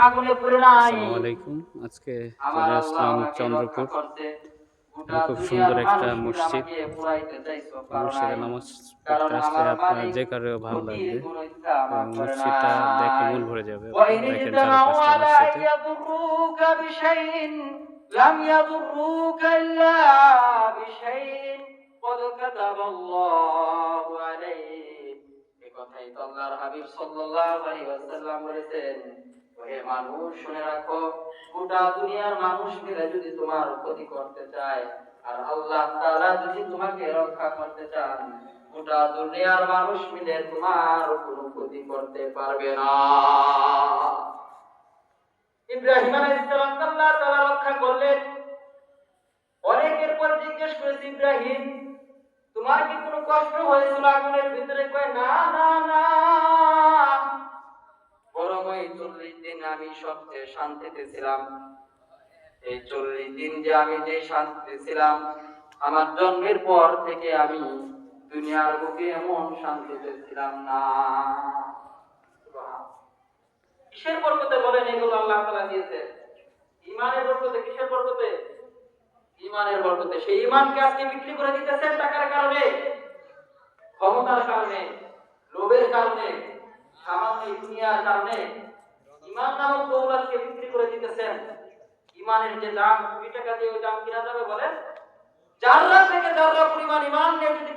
আগুনে পুড়ে নাই। আসসালামু আলাইকুম। আজকে আমার চলে আল্লাহ আসলাম আমাকে রক্ষা চন্দ্রপুর। করতে। গোটা খুব দুনিয়ার সুন্দর একটা মানুষ মিলে মসজিদ। আমাকে পুড়াইতে চাইছো, এই পারো মসজিদে নাই। নামাজ কারণ পড়তে আসলে আমার আপনার মালিক যে কারো ভালো ক্ষতির লাগবে কোনো ইচ্ছা এবং আমার করে মসজিদটা দেখে নাই। মন ভরে যাবে আপনার। وإن দেখেন اجتمعوا চারপাশটা على أن মসজিদে। يضروك بشيء لم يضروك إلا بشيء قد كتب الله عليك। এই কথাই তো আল্লাহর হাবিব সাল্লাল্লাহু আলাইহি ওয়াসাল্লাম বলেছেন। ওহে মানুষ, শুনে রাখো, গোটা দুনিয়ার মানুষ মিলে যদি তোমার ক্ষতি করতে চায়, আর আল্লাহ তাআলা যদি তোমাকে রক্ষা করতে চান, গোটা দুনিয়ার মানুষ মিলে তোমার কোনো ক্ষতি করতে পারবে না। ইব্রাহিম আলাইহিস সালাম আল্লাহ তাআলা রক্ষা করলেন। অনেকের পর জিজ্ঞেস করেছে, ইব্রাহিম, তোমার কি কোনো কষ্ট হয়েছিল আগুনের ভিতরে? কয়, না না না, বরং ওই 40 দিন আমি সবচেয়ে শান্তিতে ছিলাম। এই 40 দিন যে আমি যে শান্তিতে ছিলাম, আমার জন্মের পর থেকে আমি দুনিয়ার বুকে এমন শান্তিতে ছিলাম না। কিসের বরকতে বলেন এগুলো আল্লাহ তাআলা দিয়েছে? ঈমানের বরকতে। কিসের বরকতে? ঈমানের বরকতে। সেই ঈমানকে আজকে বিক্রি করে দিতেছেন টাকার কারণে, ক্ষমতার কারণে, লোভের কারণে, সামান্য দুনিয়ার কারণে ঈমান নামক দৌলতকে বিক্রি করে দিতেছেন। ঈমানের যে দাম, 2 টাকা দিয়ে ওই দাম কিনা যাবে বলেন? জাররা থেকে জাররা পরিমাণ ঈমান নিয়ে যদি